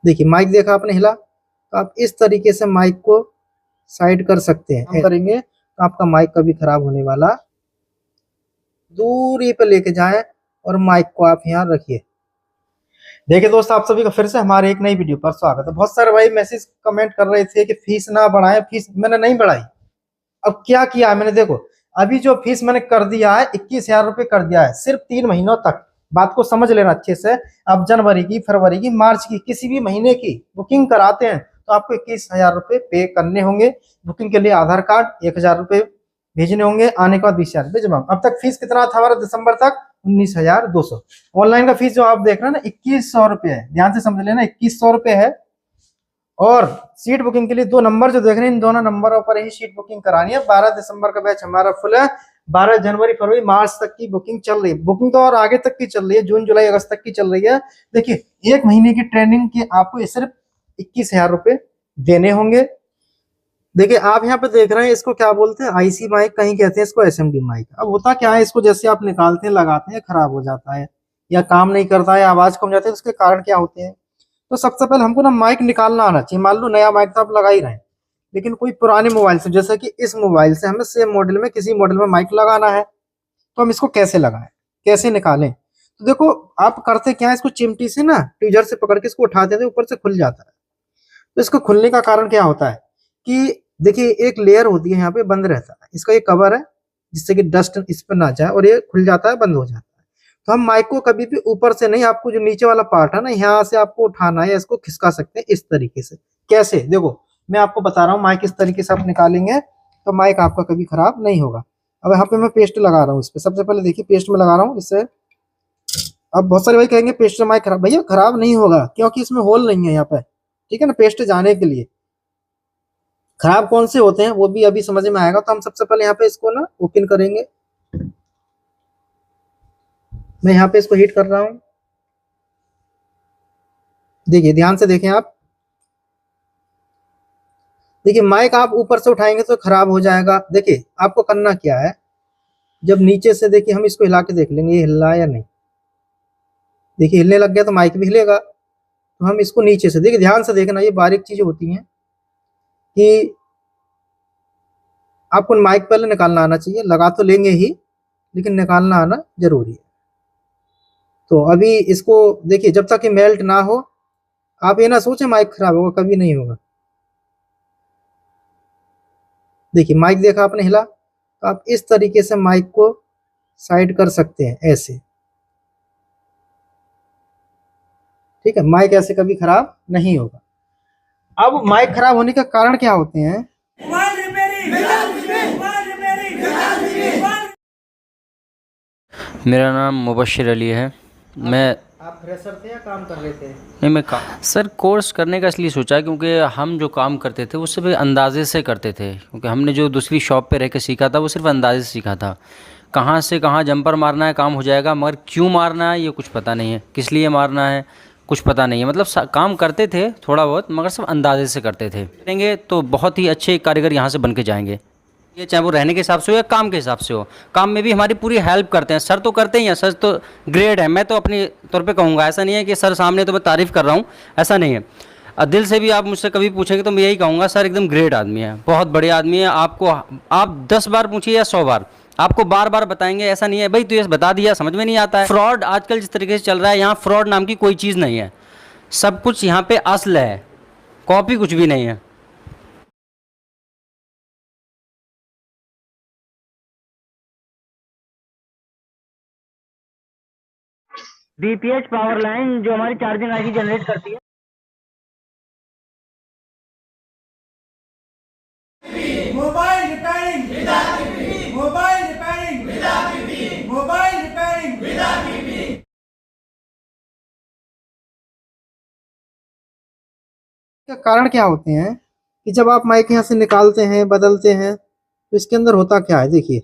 देखिए माइक देखा आपने हिला, तो आप इस तरीके से माइक को साइड कर सकते हैं। हम करेंगे तो आपका माइक कभी खराब होने वाला। दूरी पे लेके जाएं और माइक को आप यहाँ रखिए। देखिए दोस्तों, आप सभी का फिर से हमारे एक नई वीडियो पर स्वागत है। बहुत सारे भाई मैसेज कमेंट कर रहे थे कि फीस ना बढ़ाएं, फीस मैंने नहीं बढ़ाई। अब क्या किया है मैंने, देखो अभी जो फीस मैंने कर दिया है 21,000 रुपये कर दिया है सिर्फ 3 महीनों तक। बात को समझ लेना अच्छे से। आप जनवरी की, फरवरी की, मार्च की किसी भी महीने की बुकिंग कराते हैं तो आपको 21,000 रुपये पे करने होंगे। बुकिंग के लिए आधार कार्ड 1,000 रुपये भेजने होंगे, आने के बाद 20,000 रुपये जमा। अब तक फीस कितना था हमारा दिसंबर तक? 19,200। ऑनलाइन का फीस जो आप देख रहे हैं ना 2100 रुपये है, ध्यान से समझ लेना 2100 रुपये है। और सीट बुकिंग के लिए 2 नंबर जो देख रहे हैं, इन दोनों नंबरों पर ही सीट बुकिंग करानी है। 12 दिसंबर का बैच हमारा फुल है। 12 जनवरी, फरवरी, मार्च तक की बुकिंग चल रही है। बुकिंग तो और आगे तक की चल रही है, जून, जुलाई, अगस्त तक की चल रही है। देखिए 1 महीने की ट्रेनिंग के आपको सिर्फ 21,000 रुपये देने होंगे। देखिए आप यहाँ पे देख रहे हैं, इसको क्या बोलते हैं, आईसी माइक, कहीं कहते हैं इसको एसएमडी माइक। अब होता क्या है, इसको जैसे आप निकालते हैं, लगाते हैं, खराब हो जाता है या काम नहीं करता है, आवाज कम जाती है, उसके कारण क्या होते हैं। तो सबसे पहले हमको ना माइक निकालना आना चाहिए। मान लो नया माइक तो आप लगा ही रहे हैं, लेकिन कोई पुराने मोबाइल से, जैसे कि इस मोबाइल से हमें सेम मॉडल में किसी मॉडल में माइक लगाना है, तो हम इसको कैसे लगाएं, कैसे निकालें। तो देखो आप करते क्या है, इसको चिमटी से ना ट्विजर से पकड़ के इसको उठा देते हैं, ऊपर से खुल जाता है। तो इसको खुलने का कारण क्या होता है कि देखिए एक लेयर होती है यहाँ पे, बंद रहता है, इसका ये कवर है जिससे कि डस्ट इस पर ना जाए, और ये खुल जाता है, बंद हो जाता है। तो हम माइक को कभी भी ऊपर से नहीं, आपको जो नीचे वाला पार्ट है ना, यहाँ से आपको उठाना है या इसको खिसका सकते हैं इस तरीके से। कैसे, देखो मैं आपको बता रहा हूँ, माइक इस तरीके से आप निकालेंगे तो माइक आपका कभी खराब नहीं होगा। अब यहाँ पे मैं पेस्ट लगा रहा हूँ इस पे। सबसे पहले देखिए पेस्ट में लगा रहा हूँ इससे। अब बहुत सारे भाई कहेंगे पेस्ट से माइक खराब, भैया खराब नहीं होगा क्योंकि इसमें होल नहीं है यहाँ पे, ठीक है ना, पेस्ट जाने के लिए। खराब कौन से होते हैं वो भी अभी समझ में आएगा। तो हम सबसे पहले यहाँ पे इसको ना ओपन करेंगे। मैं यहाँ पे इसको हीट कर रहा हूँ। देखिए ध्यान से देखें आप। देखिए माइक आप ऊपर से उठाएंगे तो खराब हो जाएगा। देखिए आपको करना क्या है, जब नीचे से देखिए हम इसको हिला के देख लेंगे ये हिल रहा है या नहीं। देखिए हिलने लग गया तो माइक भी हिलेगा। तो हम इसको नीचे से, देखिए ध्यान से देखना, ये बारीक चीजें होती हैं कि आपको माइक पहले निकालना आना चाहिए। लगा तो लेंगे ही, लेकिन निकालना आना जरूरी है। तो अभी इसको देखिए, जब तक ये मेल्ट ना हो आप ये ना सोचे माइक खराब होगा, कभी नहीं होगा। देखिए माइक देखा आपने हिला, तो आप इस तरीके से माइक को साइड कर सकते हैं ऐसे, ठीक है। माइक ऐसे कभी खराब नहीं होगा। अब माइक खराब होने का कारण क्या होते हैं? मेरा नाम मुबश्शिर अली है। मैं आप फ्रेशर थे या काम कर रहे थे? नहीं, मैं सर कोर्स करने का इसलिए सोचा क्योंकि हम जो काम करते थे वो सिर्फ अंदाजे से करते थे, क्योंकि हमने जो दूसरी शॉप पे रह के सीखा था वो सिर्फ अंदाजे से सीखा था। कहाँ से कहाँ जंपर मारना है काम हो जाएगा, मगर क्यों मारना है ये कुछ पता नहीं है, किस लिए मारना है कुछ पता नहीं है। मतलब काम करते थे थोड़ा बहुत, मगर सब अंदाजे से करते थे। करेंगे तो बहुत ही अच्छे कारीगर यहाँ से बन के जाएंगे। ये चाहे वो रहने के हिसाब से हो या काम के हिसाब से हो, काम में भी हमारी पूरी हेल्प करते हैं। सर तो करते ही हैं, सर तो ग्रेट है। मैं तो अपने तौर पे कहूँगा, ऐसा नहीं है कि सर सामने तो मैं तारीफ़ कर रहा हूँ, ऐसा नहीं है। दिल से भी आप मुझसे कभी पूछेंगे तो मैं यही कहूँगा, सर एकदम ग्रेट आदमी है, बहुत बढ़िया आदमी है। आपको आप 10 बार पूछिए या 100 बार, आपको बार बार बताएंगे। ऐसा नहीं है भाई तू ये बता दिया, समझ में नहीं आता है। फ्रॉड आजकल जिस तरीके से चल रहा है, यहाँ फ्रॉड नाम की कोई चीज़ नहीं है। सब कुछ यहाँ पे असल है, कॉपी कुछ भी नहीं है। बीपीएच पावर लाइन जो हमारी चार्जिंग आईसी जनरेट करती है। Mobile repairing, mobile repairing, mobile repairing. का कारण क्या होते हैं कि जब आप माइक यहाँ से निकालते हैं, बदलते हैं, तो इसके अंदर होता क्या है, देखिए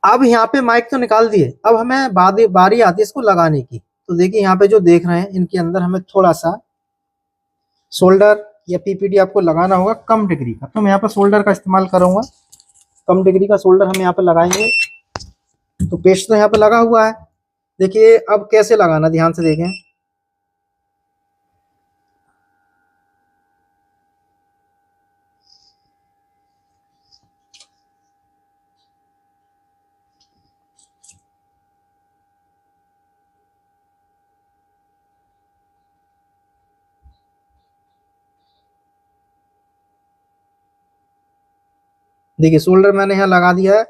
अब यहाँ पे माइक तो निकाल दिए, अब हमें बारी आती है इसको लगाने की। तो देखिए यहाँ पे जो देख रहे हैं इनके अंदर हमें थोड़ा सा सोल्डर या पीपीडी आपको लगाना होगा कम डिग्री का। तो मैं यहाँ पर सोल्डर का इस्तेमाल करूंगा। कम डिग्री का सोल्डर हम यहाँ पे लगाएंगे। तो पेस्ट तो यहाँ पे लगा हुआ है। देखिए अब कैसे लगाना, ध्यान से देखें। देखिए सोल्डर मैंने यहाँ लगा दिया है।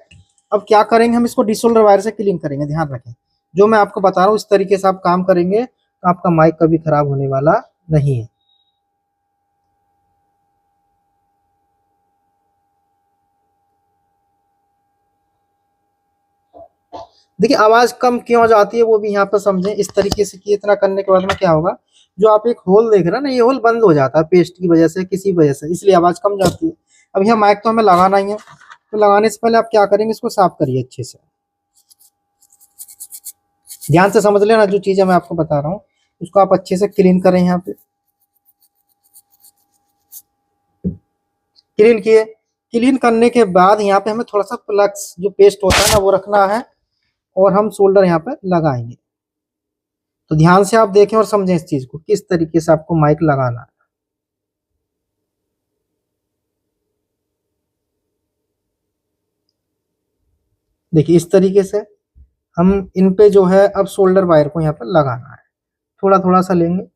अब क्या करेंगे, हम इसको डिसोल्डर वायर से क्लीन करेंगे। ध्यान रखें, जो मैं आपको बता रहा हूँ इस तरीके से आप काम करेंगे तो आपका माइक कभी खराब होने वाला नहीं है। देखिए आवाज कम क्यों जाती है वो भी यहाँ पर समझें इस तरीके से कि इतना करने के बाद में क्या होगा, जो आप एक होल देख रहे हैं ना, ये होल बंद हो जाता है पेस्ट की वजह से, किसी वजह से, इसलिए आवाज कम जाती है। अब यहाँ माइक तो हमें लगाना ही है, तो लगाने से पहले आप क्या करेंगे, इसको साफ करिए अच्छे से। ध्यान से समझ लेना, जो चीजें मैं आपको बता रहा हूँ उसको आप अच्छे से क्लीन करें। यहाँ पे क्लीन किए, क्लीन करने के बाद यहाँ पे हमें थोड़ा सा फ्लक्स जो पेस्ट होता है ना वो रखना है, और हम सोल्डर यहाँ पे लगाएंगे। तो ध्यान से आप देखें और समझें इस चीज को, किस तरीके से आपको माइक लगाना है। देखिए इस तरीके से हम इन पे जो है अब सोल्डर वायर को यहाँ पे लगाना है, थोड़ा थोड़ा सा लेंगे।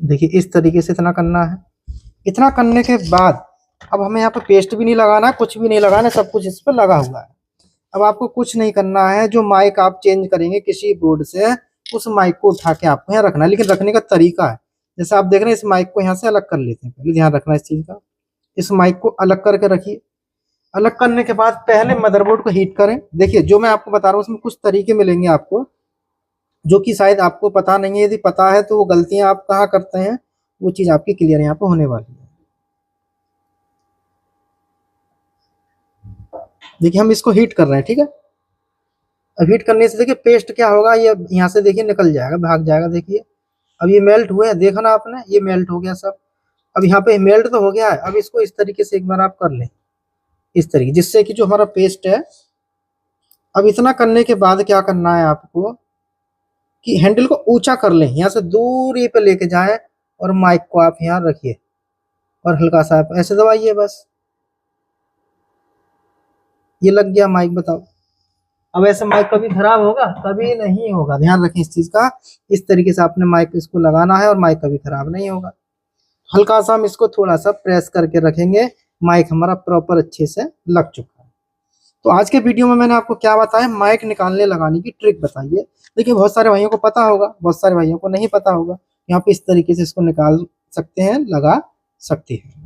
देखिए इस तरीके से इतना करना है। इतना करने के बाद अब हमें यहाँ पे पेस्ट भी नहीं लगाना है, कुछ भी नहीं लगाना है, सब कुछ इस पे लगा हुआ है। अब आपको कुछ नहीं करना है, जो माइक आप चेंज करेंगे किसी बोर्ड से, उस माइक को उठा के आपको यहाँ रखना है। लेकिन रखने का तरीका है, जैसे आप देख रहे हैं इस माइक को यहाँ से अलग कर लेते हैं, पहले ध्यान रखना इस चीज का। इस माइक को अलग करके रखिए। अलग करने के बाद पहले मदरबोर्ड को हीट करें। देखिए जो मैं आपको बता रहा हूँ उसमें कुछ तरीके मिलेंगे आपको, जो कि शायद आपको पता नहीं है। यदि पता है तो वो गलतियां आप कहाँ करते हैं, वो चीज आपकी क्लियर यहाँ पे होने वाली है। देखिए हम इसको हीट कर रहे हैं, ठीक है। अब हीट करने से देखिए पेस्ट क्या होगा, ये यहाँ से देखिए निकल जाएगा, भाग जाएगा। देखिए अब ये मेल्ट हुए हैं, देखा ना आपने, ये मेल्ट हो गया सब। अब यहाँ पे मेल्ट तो हो गया है। अब इसको इस तरीके से एक बार आप कर लें, इस तरीके, जिससे कि जो हमारा पेस्ट है। अब इतना करने के बाद क्या करना है आपको, कि हैंडल को ऊंचा कर लें, यहाँ से दूरी पे लेके जाएं, और माइक को आप यहाँ रखिए और हल्का सा आप ऐसे दबाइए, बस ये लग गया माइक। बताओ अब ऐसे माइक कभी खराब होगा? कभी नहीं होगा। ध्यान रखें इस चीज का। इस तरीके से आपने माइक इसको लगाना है और माइक कभी खराब नहीं होगा। हल्का सा हम इसको थोड़ा सा प्रेस करके रखेंगे, माइक हमारा प्रॉपर अच्छे से लग चुका है। तो आज के वीडियो में मैंने आपको क्या बताया, माइक निकालने लगाने की ट्रिक बताई है। देखिए बहुत सारे भाइयों को पता होगा, बहुत सारे भाइयों को नहीं पता होगा। यहाँ पे इस तरीके से इसको निकाल सकते हैं, लगा सकते हैं।